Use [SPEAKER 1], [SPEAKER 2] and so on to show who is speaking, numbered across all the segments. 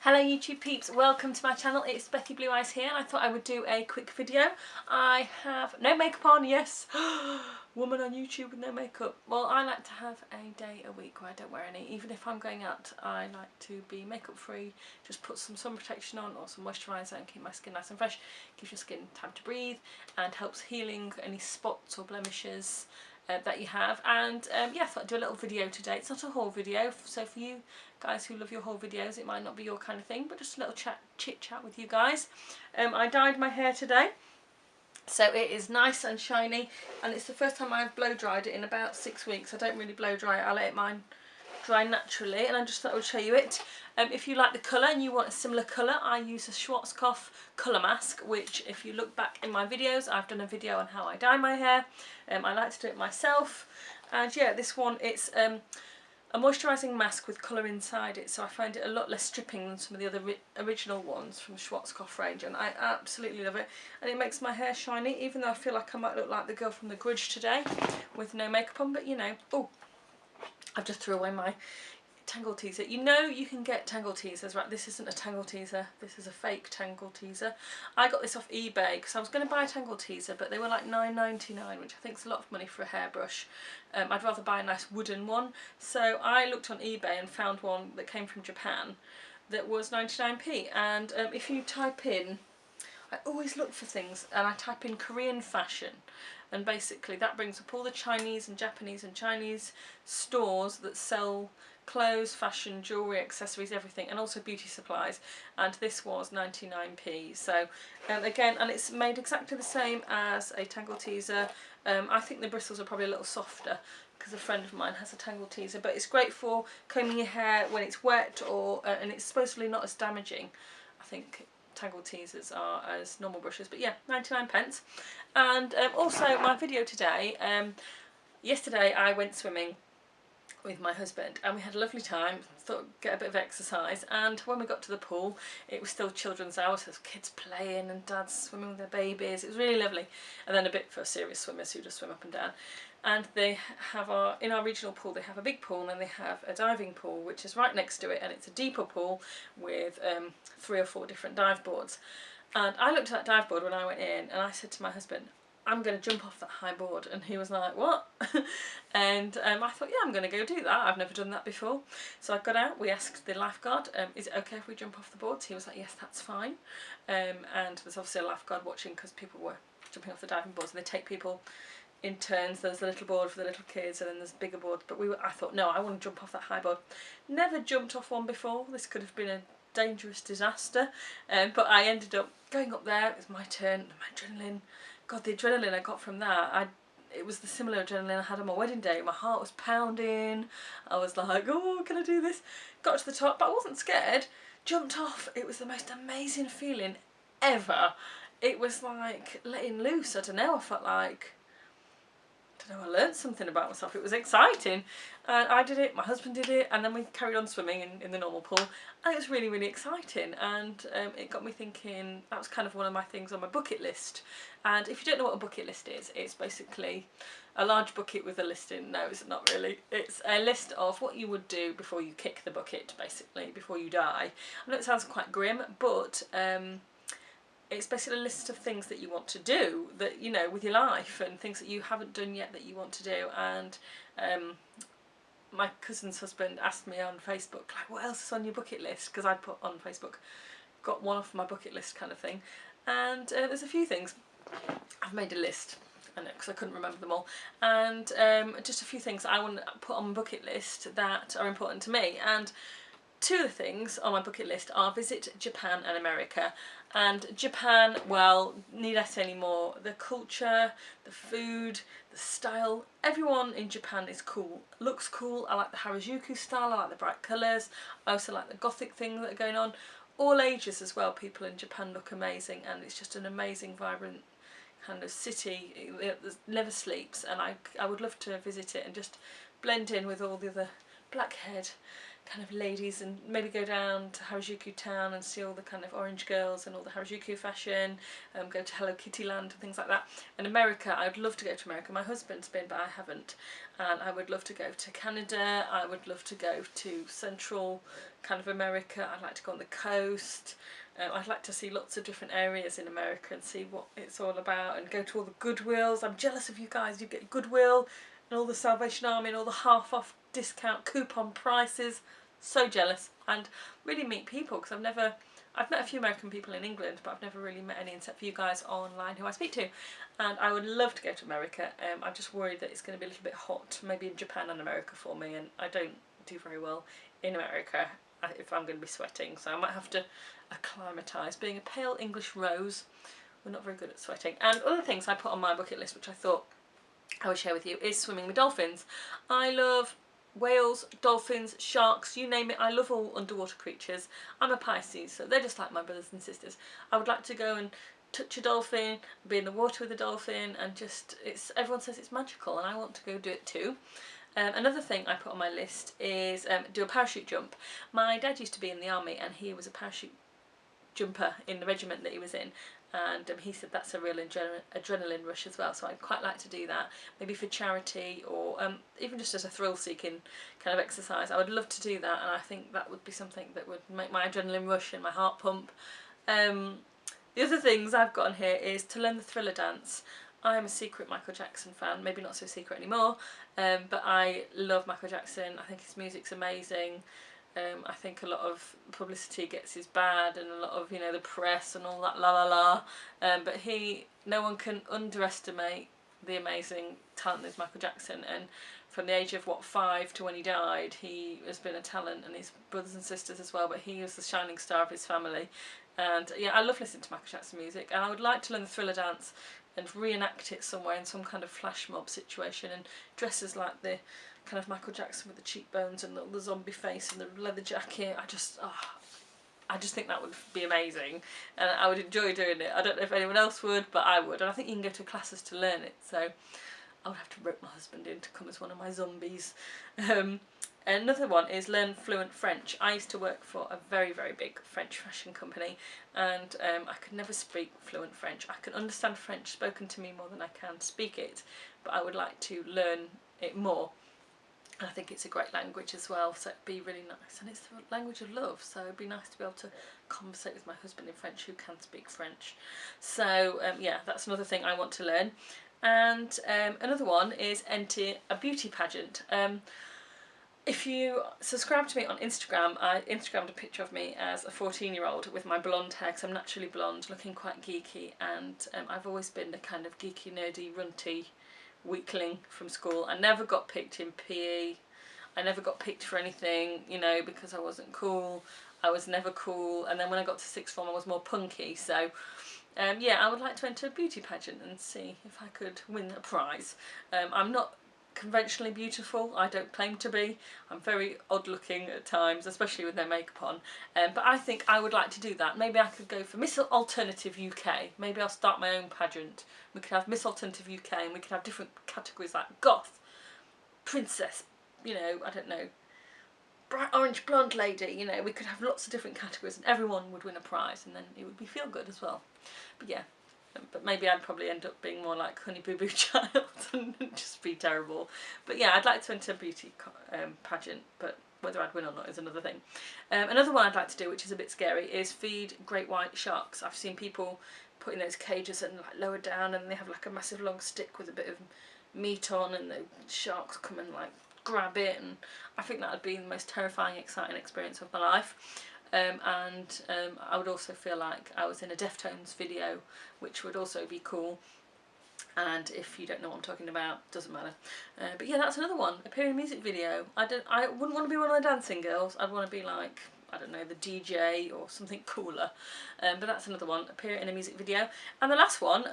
[SPEAKER 1] Hello YouTube peeps, welcome to my channel. It's Thebethyblueeyes here and I thought I would do a quick video. I have no makeup on, yes. Woman on YouTube with no makeup. Well, I like to have a day a week where I don't wear any. Even if I'm going out, I like to be makeup free. Just put some sun protection on or some moisturiser and keep my skin nice and fresh. Gives your skin time to breathe and helps healing any spots or blemishes that you have. And yeah, I thought I'd do a little video today. It's not a haul video, so for you guys who love your haul videos, it might not be your kind of thing, but just a little chit chat with you guys. I dyed my hair today, so it is nice and shiny, and it's the first time I've blow dried it in about 6 weeks. I don't really blow dry it, I let mine dry naturally, and I just thought I would show you it. If you like the colour and you want a similar colour, I use a Schwarzkopf colour mask, which if you look back in my videos, I've done a video on how I dye my hair. I like to do it myself, and yeah, this one, it's a moisturising mask with colour inside it, so I find it a lot less stripping than some of the other original ones from the Schwarzkopf range, and I absolutely love it. And it makes my hair shiny, even though I feel like I might look like the girl from The Grudge today with no makeup on, but you know. Oh, I've just threw away my tangle teaser. You know you can get tangle teasers, right? This isn't a tangle teaser, this is a fake tangle teaser. I got this off eBay because I was going to buy a tangle teaser, but they were like $9.99, which I think is a lot of money for a hairbrush. I'd rather buy a nice wooden one. So I looked on eBay and found one that came from Japan that was 99p. And if you type in, I always look for things, and I type in Korean fashion, and basically that brings up all the Chinese and Japanese and Chinese stores that sell clothes, fashion, jewellery, accessories, everything, and also beauty supplies, and this was 99p. So again, and it's made exactly the same as a tangle teaser. I think the bristles are probably a little softer because a friend of mine has a tangle teaser, but it's great for combing your hair when it's wet, or and it's supposedly not as damaging, I think, tangle teasers are as normal brushes. But yeah, 99p. And also my video today, yesterday I went swimming with my husband and we had a lovely time, thought get a bit of exercise, and when we got to the pool it was still children's hours, so kids playing and dads swimming with their babies. It was really lovely, and then a bit for serious swimmers who just swim up and down. And they have in our regional pool they have a big pool, and then they have a diving pool which is right next to it, and it's a deeper pool with 3 or 4 different dive boards. And I looked at that dive board when I went in and I said to my husband, I'm going to jump off that high board, and he was like, what? And I thought, yeah, I'm going to go do that. I've never done that before. So I got out, we asked the lifeguard, is it okay if we jump off the boards? He was like, yes, that's fine. And there's obviously a lifeguard watching because people were jumping off the diving boards, and they take people in turns. There's the little board for the little kids, and then there's bigger boards, but I thought, no, I want to jump off that high board. Never jumped off one before. This could have been a dangerous disaster, but I ended up going up there. It was my turn, my adrenaline. God, the adrenaline I got from that, it was the similar adrenaline I had on my wedding day. My heart was pounding. I was like, oh, can I do this? Got to the top, but I wasn't scared. Jumped off. It was the most amazing feeling ever. It was like letting loose. I don't know, I felt like, I learned something about myself. It was exciting, and I did it, my husband did it, and then we carried on swimming in the normal pool, and it was really, really exciting. And it got me thinking, that was kind of one of my things on my bucket list. And if you don't know what a bucket list is, it's basically a large bucket with a list in. No, it's not really. It's a list of what you would do before you kick the bucket, basically, before you die. I know it sounds quite grim, but it's basically a list of things that you want to do, that, you know, with your life, and things that you haven't done yet that you want to do. And my cousin's husband asked me on Facebook, like, what else is on your bucket list? Because I'd put on Facebook, got one off my bucket list kind of thing. And there's a few things. I've made a list, I know, because I couldn't remember them all. And just a few things I want to put on my bucket list that are important to me. And 2 of the things on my bucket list are visit Japan and America. And Japan, well, need I say any more? The culture, the food, the style, everyone in Japan is cool, looks cool. I like the Harajuku style, I like the bright colours, I also like the gothic thing that are going on. All ages as well, people in Japan look amazing, and it's just an amazing, vibrant kind of city. It never sleeps, and I would love to visit it and just blend in with all the other black-haired kind of ladies, and maybe go down to Harajuku town and see all the kind of orange girls and all the Harajuku fashion, go to Hello Kitty land and things like that. In America, I'd love to go to America. My husband's been, but I haven't. And I would love to go to Canada. I would love to go to Central kind of America. I'd like to go on the coast. I'd like to see lots of different areas in America and see what it's all about, and go to all the Goodwills. I'm jealous of you guys. You get Goodwill and all the Salvation Army and all the half off discount coupon prices. So jealous. And really meet people, because I've met a few American people in England, but I've never really met any except for you guys online who I speak to. And I would love to go to America. I'm just worried that it's going to be a little bit hot, maybe in Japan and America for me, and I don't do very well in America if I'm going to be sweating, so I might have to acclimatise. Being a pale English rose, we're not very good at sweating. And other things I put on my bucket list, which I thought I would share with you, is swimming with dolphins. I love whales, dolphins, sharks, you name it. I love all underwater creatures. I'm a Pisces, so they're just like my brothers and sisters. I would like to go and touch a dolphin, be in the water with a dolphin, and just, everyone says it's magical, and I want to go do it too. Another thing I put on my list is do a parachute jump. My dad used to be in the army, and he was a parachute jumper in the regiment that he was in, and he said that's a real adrenaline rush as well, so I'd quite like to do that, maybe for charity, or even just as a thrill-seeking kind of exercise. I would love to do that, and I think that would be something that would make my adrenaline rush and my heart pump. The other things I've got on here is to learn the Thriller dance. I am a secret Michael Jackson fan, maybe not so secret anymore, but I love Michael Jackson. I think his music's amazing. I think a lot of publicity gets his bad, and a lot of, you know, the press and all that la la la, but no one can underestimate the amazing talent that is Michael Jackson. And from the age of 5 to when he died, he has been a talent, and his brothers and sisters as well, but he was the shining star of his family. And yeah, I love listening to Michael Jackson music, and I would like to learn the Thriller dance and reenact it somewhere in some kind of flash mob situation, and dress as like the kind of Michael Jackson with the cheekbones and the zombie face and the leather jacket. I just think that would be amazing, and I would enjoy doing it. I don't know if anyone else would, but I would, and I think you can go to classes to learn it, so I would have to rope my husband in to come as one of my zombies. Another one is learn fluent French. I used to work for a very, very big French fashion company, and I could never speak fluent French. I can understand French spoken to me more than I can speak it, but I would like to learn it more. And I think it's a great language as well, so it'd be really nice. And it's the language of love, so it'd be nice to be able to conversate with my husband in French who can speak French. So yeah, that's another thing I want to learn. And another one is enter a beauty pageant. If you subscribe to me on Instagram, I Instagrammed a picture of me as a 14-year-old with my blonde hair, because I'm naturally blonde, looking quite geeky, and I've always been the kind of geeky, nerdy, runty weakling from school. I never got picked in PE, I never got picked for anything, you know, because I wasn't cool. I was never cool, and then when I got to sixth form I was more punky, so yeah, I would like to enter a beauty pageant and see if I could win a prize. I'm not conventionally beautiful, I don't claim to be. I'm very odd looking at times, especially with no makeup on, but I think I would like to do that. Maybe I could go for Miss Alternative UK. Maybe I'll start my own pageant. We could have Miss Alternative UK, and we could have different categories like goth, princess, you know, I don't know, bright orange blonde lady, you know, we could have lots of different categories, and everyone would win a prize, and then it would be feel good as well. But yeah, but maybe I'd probably end up being more like Honey Boo Boo Child and just be terrible. But yeah, I'd like to enter a beauty pageant, but whether I'd win or not is another thing. Another one I'd like to do, which is a bit scary, is feed great white sharks. I've seen people put in those cages and like lower down, and they have like a massive long stick with a bit of meat on, and the sharks come and like grab it, and I think that would be the most terrifying, exciting experience of my life. I would also feel like I was in a Deftones video, which would also be cool. And if you don't know what I'm talking about, doesn't matter. But yeah, that's another one. Appear in a music video. I wouldn't want to be one of the dancing girls. I'd want to be like, I don't know, the DJ or something cooler. But that's another one. Appear in a music video. And the last one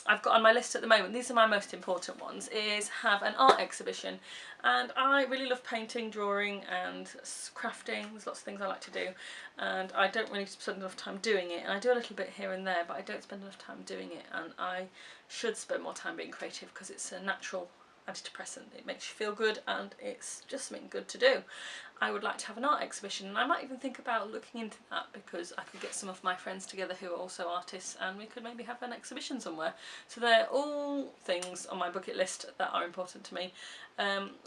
[SPEAKER 1] I've got on my list at the moment, these are my most important ones, is have an art exhibition. And I really love painting, drawing and crafting. There's lots of things I like to do, and I don't really spend enough time doing it. And I do a little bit here and there, but I don't spend enough time doing it, and I should spend more time being creative, because it's a natural antidepressant. It makes you feel good and it's just something good to do. I would like to have an art exhibition, and I might even think about looking into that, because I could get some of my friends together who are also artists and we could maybe have an exhibition somewhere. So they're all things on my bucket list that are important to me.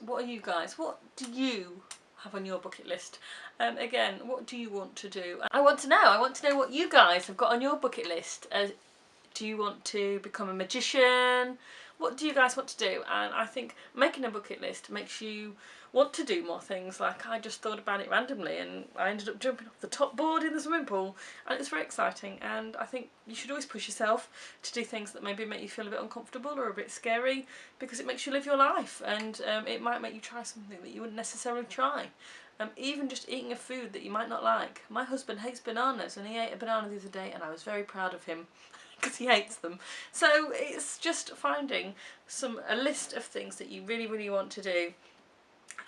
[SPEAKER 1] What are you guys? What do you have on your bucket list? Again, what do you want to do? I want to know what you guys have got on your bucket list. Do you want to become a magician? What do you guys want to do? And I think making a bucket list makes you want to do more things. Like, I just thought about it randomly and I ended up jumping off the top board in the swimming pool, and it's very exciting. And I think you should always push yourself to do things that maybe make you feel a bit uncomfortable or a bit scary, because it makes you live your life, and it might make you try something that you wouldn't necessarily try. Even just eating a food that you might not like. My husband hates bananas, and he ate a banana the other day and I was very proud of him because he hates them. So it's just finding a list of things that you really, really want to do,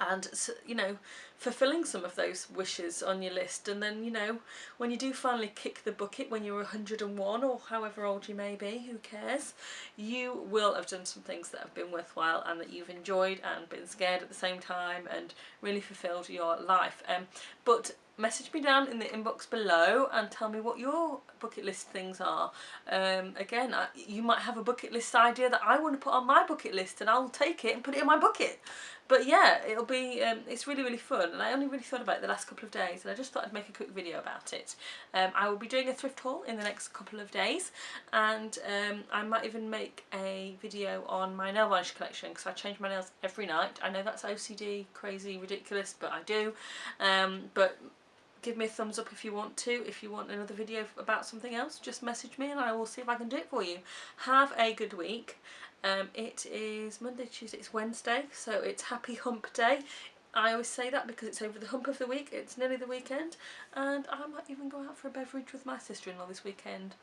[SPEAKER 1] and, you know, fulfilling some of those wishes on your list. And then, you know, when you do finally kick the bucket when you're 101 or however old you may be, who cares, you will have done some things that have been worthwhile and that you've enjoyed and been scared at the same time and really fulfilled your life. But message me down in the inbox below and tell me what your bucket list things are. Again, you might have a bucket list idea that I want to put on my bucket list, and I'll take it and put it in my bucket. But yeah, it'll be it's really, really fun, and I only really thought about it the last couple of days, and I just thought I'd make a quick video about it. I will be doing a thrift haul in the next couple of days, and I might even make a video on my nail varnish collection, because I change my nails every night. I know that's OCD, crazy, ridiculous, but I do. But give me a thumbs up if you want to. If you want another video about something else, just message me and I will see if I can do it for you. Have a good week. It is Monday, Tuesday, it's Wednesday, so it's Happy Hump Day. I always say that because it's over the hump of the week, it's nearly the weekend, and I might even go out for a beverage with my sister-in-law this weekend.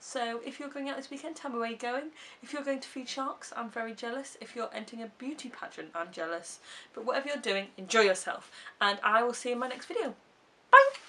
[SPEAKER 1] So if you're going out this weekend, tell me where you're going. If you're going to feed sharks, I'm very jealous. If you're entering a beauty pageant, I'm jealous. But whatever you're doing, enjoy yourself, and I will see you in my next video. Bye!